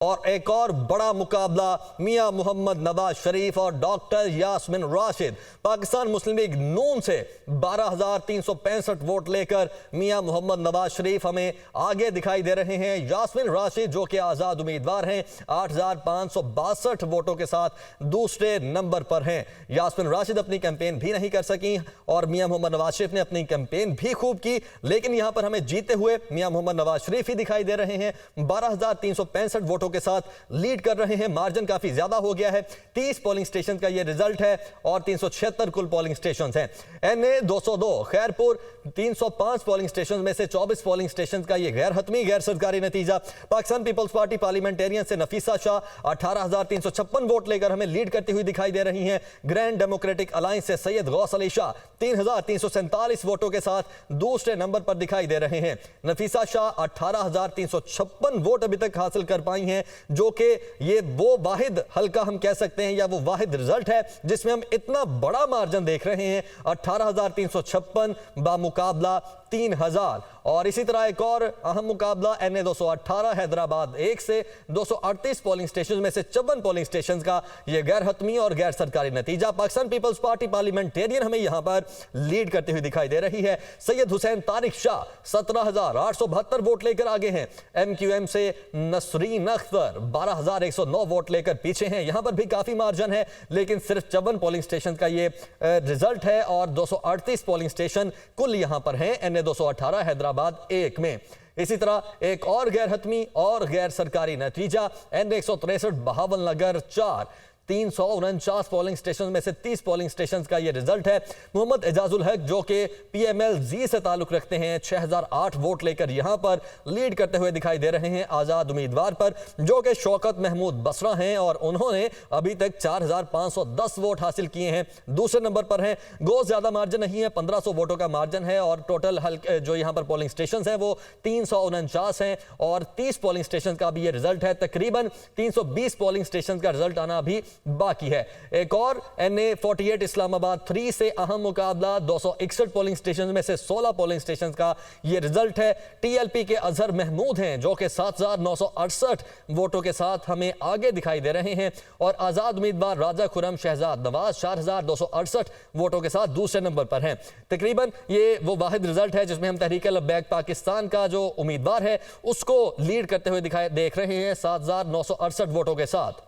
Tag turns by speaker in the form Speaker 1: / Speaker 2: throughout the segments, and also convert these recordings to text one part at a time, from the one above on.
Speaker 1: और एक और बड़ा मुकाबला मियां मोहम्मद नवाज शरीफ और डॉक्टर यास्मिन राशिद। पाकिस्तान मुस्लिम लीग नून से 12,365 वोट लेकर मियां मोहम्मद नवाज शरीफ हमें आगे दिखाई दे रहे हैं। यास्मिन राशिद जो कि आज़ाद उम्मीदवार हैं 8,562 वोटों के साथ दूसरे नंबर पर हैं। यास्मिन राशिद अपनी कैंपेन भी नहीं कर सकी और मियां मोहम्मद नवाज शरीफ ने अपनी कैंपेन भी खूब की, लेकिन यहां पर हमें जीते हुए मियां मोहम्मद नवाज शरीफ ही दिखाई दे रहे हैं। 12,365 वोटों के साथ लीड कर रहे हैं। मार्जिन काफी ज्यादा हो गया है। 30 पोलिंग स्टेशन का यह रिजल्ट है और 376 कुल पोलिंग स्टेशन हैं। एनए 202, खैरपुर 305 पोलिंग स्टेशन में से 24 पोलिंग स्टेशन का यह गैर हतमी गैर सरकारी नतीजा। पाकिस्तान पीपल्स पार्टी पार्लियामेंटेरियन से नफीसा शाह 18,356 वोट लेकर हमें लीड करती हुई दिखाई दे रही हैं। ग्रैंड डेमोक्रेटिक अलायंस से सैयद गौस अली शाह 3,347 वोटों के साथ दूसरे नंबर पर दिखाई दे रहे हैं। नफीसा शाह 18,356 वोट अभी तक हासिल कर पाई हैं, जो कि ये वो वाहिद हल्का हम कह सकते हैं या वो वाहिद रिजल्ट है जिसमें हम इतना बड़ा मार्जिन देख रहे हैं। 18,356 बामुकाबला 3,000। और इसी तरह एक और अहम मुकाबला एनए 218 हैदराबाद 1 से 238 पोलिंग स्टेशन में से 54 पोलिंग स्टेशन का यह गैर हतमी और गैर सरकारी नतीजा। पाकिस्तान पीपल्स पार्टी पार्लियामेंटेरियन हमें यहां पर लीड करती हुई दिखाई दे रही है। सैयद हुसैन तारिक शाह 17,872 वोट लेकर आगे हैं। एमक्यूएम से नसरीन अख्तर 12,109 वोट लेकर पीछे हैं। यहां पर भी काफी मार्जिन है, लेकिन सिर्फ 54 पोलिंग स्टेशन का ये रिजल्ट है और 238 पोलिंग स्टेशन कुल यहां पर हैं एनए 218 हैदराबाद 1 में। इसी तरह एक और गैर हतमी और गैर सरकारी नतीजा एन 163 बहावलनगर 4 349 पोलिंग स्टेशन में से 30 पोलिंग स्टेशन का यह रिजल्ट है। मोहम्मद एजाजुल हक जो कि पीएमएल-जी से ताल्लुक रखते हैं 6,008 वोट लेकर यहां पर लीड करते हुए दिखाई दे रहे हैं आजाद उम्मीदवार पर, जो कि शौकत महमूद बसरा हैं और उन्होंने अभी तक 4,510 वोट हासिल किए हैं। दूसरे नंबर पर हैं। गो ज्यादा मार्जिन नहीं है, 1,500 वोटों का मार्जिन है और टोटल जो यहां पर पोलिंग स्टेशन हैं वो 349 हैं और 30 पोलिंग स्टेशन का भी यह रिजल्ट है। तकरीबन 320 पोलिंग स्टेशन का रिजल्ट आना भी बाकी है। एक और एनए 48 इस्लामाबाद 3 से अहम मुकाबला 261 पोलिंग स्टेशन में से 16 पोलिंग स्टेशन का यह रिजल्ट है। टीएलपी के अजहर महमूद हैं जो कि 7,968 वोटों के साथ हमें आगे दिखाई दे रहे हैं और आजाद उम्मीदवार राजा खुरम शहजाद नवाज 4,268 वोटों के साथ दूसरे नंबर पर हैं। तकरीबन ये वो वाहिद रिजल्ट है जिसमें हम तहरीक-ए-लब्बैक पाकिस्तान का जो उम्मीदवार है उसको लीड करते हुए देख रहे हैं 7,968 वोटों के साथ।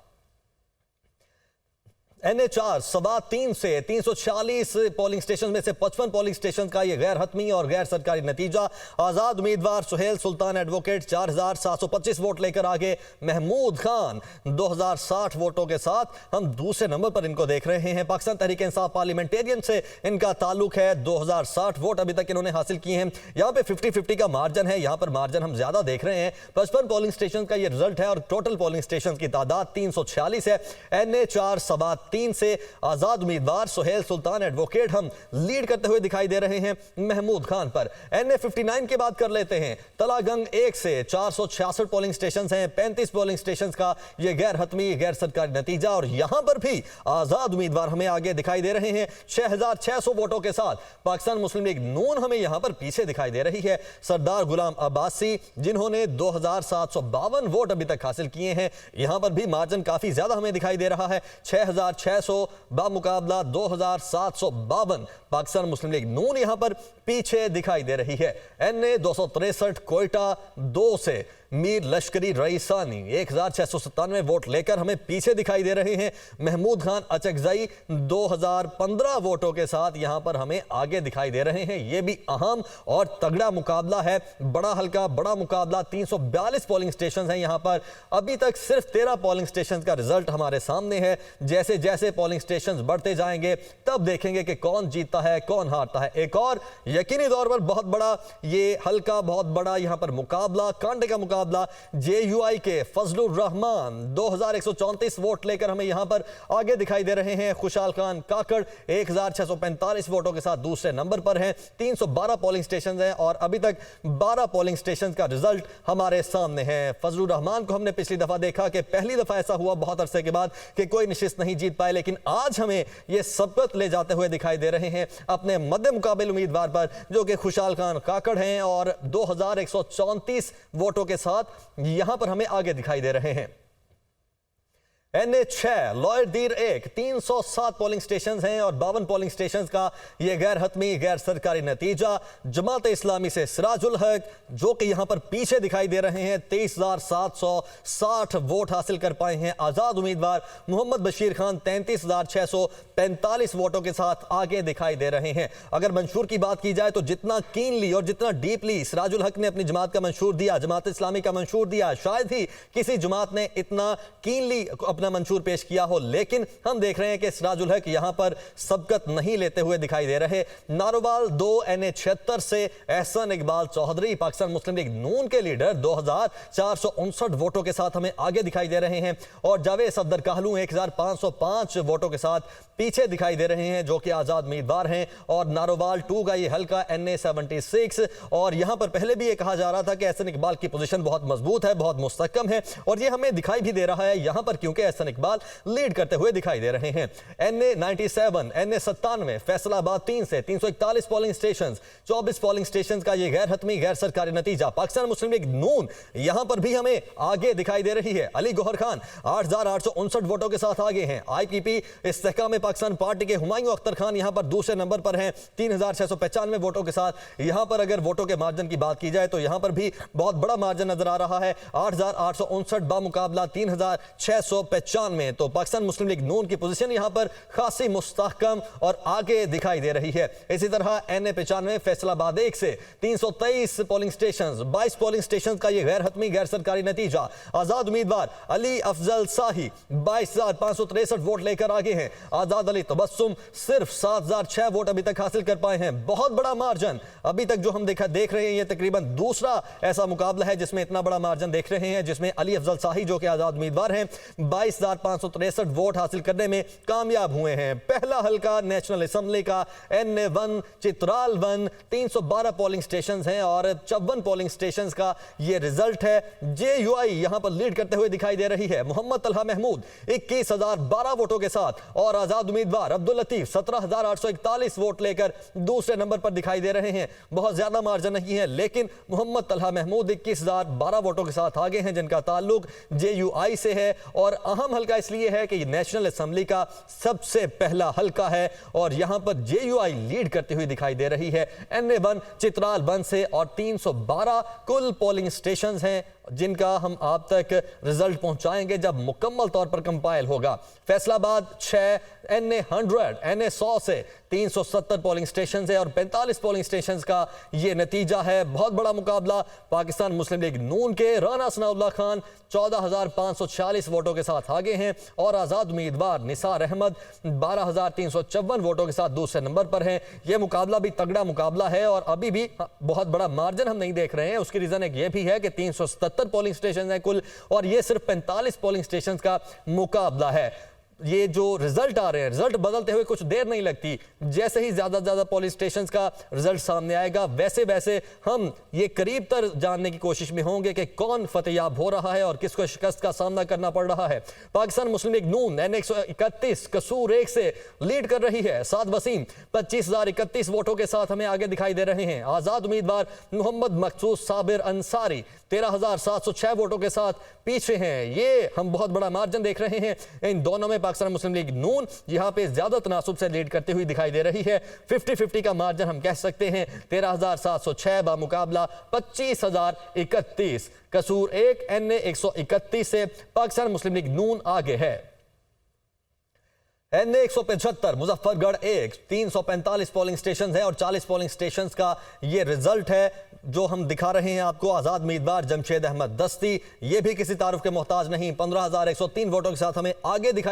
Speaker 1: एनए 4 सवा 3 से 346 पोलिंग स्टेशन में से 55 पोलिंग स्टेशन का यह गैर हतमी और गैर सरकारी नतीजा। आजाद उम्मीदवार सुहेल सुल्तान एडवोकेट 4,725 वोट लेकर आगे। महमूद खान 2,060 वोटों के साथ हम दूसरे नंबर पर इनको देख रहे हैं। पाकिस्तान तहरीक इंसाफ पार्लियामेंटेरियन से इनका ताल्लुक है। 2,060 वोट अभी तक इन्होंने हासिल किए हैं। यहाँ पे 50-50 का मार्जिन है, यहाँ पर मार्जिन हम ज्यादा देख रहे हैं। 55 पोलिंग स्टेशन का यह रिजल्ट है और टोटल पोलिंग स्टेशन की तादाद 346 है। एनए 4 सवा 3 से आजाद उम्मीदवार सुहेल सुल्तान एडवोकेट हम लीड करते हुए दिखाई दे रहे हैं महमूद खान पर। एनए 59 की बात कर लेते हैं। तलागंग 1 से 466 पोलिंग स्टेशन हैं। 35 पोलिंग स्टेशन का यह गैर हतमी गैर सरकारी नतीजा और यहां पर भी आजाद उम्मीदवार हमें आगे दिखाई दे रहे हैं 6,600 वोटों के साथ। पाकिस्तान मुस्लिम लीग नून हमें यहां पर पीछे दिखाई दे रही है। सरदार गुलाम अब्बासी जिन्होंने 2,752 वोट अभी तक हासिल किए हैं, यहां पर भी मार्जिन काफी ज्यादा हमें दिखाई दे रहा है। 6,600 बामुकाबला 2,752। पाकिस्तान मुस्लिम लीग नून यहां पर पीछे दिखाई दे रही है। एनए 263 कोयटा 2 से मीर लश्करी रईसानी 1,697 वोट लेकर हमें पीछे दिखाई दे रहे हैं। महमूद खान अचकजई 2,015 वोटों के साथ यहां पर हमें आगे दिखाई दे रहे हैं। यह भी अहम और तगड़ा मुकाबला है, बड़ा हल्का बड़ा मुकाबला। 342 पोलिंग स्टेशन हैं यहां पर। अभी तक सिर्फ 13 पोलिंग स्टेशन का रिजल्ट हमारे सामने है। जैसे जैसे पोलिंग स्टेशन बढ़ते जाएंगे तब देखेंगे कि कौन जीतता है कौन हारता है। एक और यकीनी तौर पर बहुत बड़ा ये हल्का बहुत बड़ा यहां पर मुकाबला, कांटे का मुकाबला जेयूआई के फजलुर रहमान 2,134 वोट लेकर हमें यहां पर आगे दिखाई दे रहे हैं। खुशाल खान काकड़ 1,645 वोटों के साथ दूसरे नंबर पर हैं। 312 पोलिंग स्टेशन हैं और अभी तक 12 पोलिंग स्टेशन का रिजल्ट हमारे सामने है। फजलुर रहमान को हमने पिछली दफा देखा कि पहली दफा ऐसा हुआ बहुत अरसे के बाद कि कोई नशिस्त नहीं जीत पाए, लेकिन आज हमें यह सबकत ले जाते हुए दिखाई दे रहे हैं अपने मध्य मुकाबिल उम्मीदवार पर, जो कि खुशाल खान काकड़ हैं और 2,134 वोटों के साथ यहां पर हमें आगे दिखाई दे रहे हैं। NA6 लॉयडीर 1 307 पोलिंग स्टेशन हैं और 52 पोलिंग स्टेशन का ये गैर हतमी गैर सरकारी नतीजा। जमात इस्लामी से सिराजुल हक जो कि यहां पर पीछे दिखाई दे रहे हैं 23,760 वोट हासिल कर पाए हैं। आजाद उम्मीदवार मोहम्मद बशीर खान 33,645 वोटों के साथ आगे दिखाई दे रहे हैं। अगर मंशूर की बात की जाए तो जितना कीनली और जितना डीपली सिराजुल हक ने अपनी जमात का मंशूर दिया, जमात इस्लामी का मंशूर दिया, शायद ही किसी जमात ने इतना कीनली अपना मंशूर पेश किया हो, लेकिन हम देख रहे हैं कि सिराजुल हक यहां पर सबकत नहीं लेते हुए दिखाई दे रहे। नारोवाल 2 NA76 से एहसन इकबाल चौधरी पाकिस्तान मुस्लिम लीग नून के लीडर 2,459 वोटों के साथ हमें आगे दिखाई दे रहे हैं और जावेद सफदर कहलू 1,505 वोटों के साथ पीछे दिखाई दे रहे हैं जो कि आजाद उम्मीदवार हैं। और नारोवाल 2 का ये हल्का NA76 और यहां पर पहले भी ये कहा जा रहा था कि एहसन इकबाल की पोजीशन बहुत मजबूत है, बहुत मुस्तहकम है और ये हमें दिखाई भी दे रहा है यहां पर, क्योंकि एहसन इकबाल लीड करते हुए दिखाई दे रहे हैं। NA97 NA97 फैसलाबाद 3 से 341 पोलिंग स्टेशन, 24 पोलिंग स्टेशन का ये गैर हतमी गैर सरकारी नतीजा। पाकिस्तान मुस्लिम लीग नून यहां पर भी हमें आगे दिखाई दे रही है। अली गौहर खान 8,859 वोटों के साथ आगे हैं। IPP इस्तेहकाम पाकिस्तान पार्टी के हुमायूं अख्तर खान यहां पर दूसरे नंबर पर हैं 3,695 वोटों के साथ। यहां पर अगर वोटों के मार्जिन की बात की जाए तो यहां पर भी बहुत बड़ा मार्जिन नजर आ रहा है, 8,859 बामुकाबला 3,695। तो पाकिस्तान मुस्लिम लीग नून की पोजीशन यहां पर खासी मुस्तहकम और आगे दिखाई दे रही है। इसी तरह NA95 फैसलाबाद 1 से 323 पोलिंग स्टेशन, 22 पोलिंग स्टेशन का यह गैर हतमी गैर सरकारी नतीजा। आजाद उम्मीदवार अली अफजल शाही 22,563 वोट लेकर आगे हैं। आजाद अली तबस्सुम सिर्फ 7,006 वोट अभी तक हासिल कर पाए हैं। बहुत बबड़ा मार्जिन अभी तक जो हम देख रहे हैं, यह तकरीबन दूसरा ऐसा मुकाबला है जिसमें इतना बड़ा मार्जिन देख रहे हैं, जिसमें अली अफजल शाही जो कि आजाद उम्मीदवार हैं 22,563 वोट हासिल करने में कामयाब हुए हैं। पहला हल्का नेशनल असेंबली का NA1 चित्राल 1 312 पोलिंग स्टेशन हैं और 54 पोलिंग स्टेशन का यह रिजल्ट है। JUI यहां पर लीड करते हुए दिखाई दे रही है। मोहम्मद तलहा महमूद 21,012 वोटों के साथ और आजाद उम्मीदवार अब्दुल लतीफ 17,841 वोट लेकर दूसरे नंबर पर दिखाई दे रहे हैं। बहुत ज्यादा मार्जिन नहीं है, लेकिन मोहम्मद तलहा महमूद 21,012 वोटों के साथ आगे हैं जिनका ताल्लुक JUI से है। और अहम हल्का इसलिए है कि नेशनल असेंबली का सबसे पहला हल्का है और यहां पर JUI लीड करती हुई दिखाई दे रही है NA1 चित्राल 1 से और 312 कुल पोलिंग स्टेशन हैं जिनका हम आप तक रिजल्ट पहुंचाएंगे जब मुकम्मल तौर पर कंपाइल होगा। फैसलाबाद 6 NA100 से 370 पोलिंग स्टेशन है और 45 पोलिंग स्टेशन का यह नतीजा है। बहुत बड़ा मुकाबला पाकिस्तान मुस्लिम लीग नून के राना सनाउल्लाह खान 14,546 वोटों के साथ आगे हैं और आजाद उम्मीदवार निसार अहमद 12,354 वोटों के साथ दूसरे नंबर पर हैं। यह मुकाबला भी तगड़ा मुकाबला है और अभी भी बहुत बड़ा मार्जिन हम नहीं देख रहे हैं। उसकी रीजन एक यह भी है कि 377 पोलिंग स्टेशन है कुल और यह सिर्फ 45 पोलिंग स्टेशन का मुकाबला है। ये जो रिजल्ट आ रहे हैं, रिजल्ट बदलते हुए कुछ देर नहीं लगती। जैसे ही ज्यादा पोलिंग स्टेशन का रिजल्ट सामने आएगा वैसे वैसे हम ये करीब तर जानने की कोशिश में होंगे कि कौन फतेहयाब हो रहा है और किसको शिकस्त का सामना करना पड़ रहा है। पाकिस्तान मुस्लिम लीग नून NA131 कसूर 1 से लीड कर रही है। साद वसीम 25,031 वोटों के साथ हमें आगे दिखाई दे रहे हैं। आजाद उम्मीदवार मोहम्मद मकसूद साबिर अंसारी 13,706 वोटों के साथ पीछे हैं। ये हम बहुत बड़ा मार्जिन देख रहे हैं। इन दोनों में पाकिस्तान मुस्लिम लीग नून यहां पे ज्यादा तनासुब से लीड करती हुई दिखाई दे रही है। 50-50 का मार्जिन हम कह सकते हैं। 13,706 बामुकाबला 25,031। कसूर 1 NA131 से पाकिस्तान मुस्लिम लीग नून आगे है। NA175 मुजफ्फरगढ़ 1 345 पोलिंग स्टेशन है और 40 पोलिंग स्टेशन का ये रिजल्ट है जो हम दिखा रहे हैं आपको। आजाद उम्मीदवार जमशेद अहमद दस्ती ये भी किसी तारुफ के मोहताज नहीं, 15,103 वोटों के साथ हमें आगे दिखाई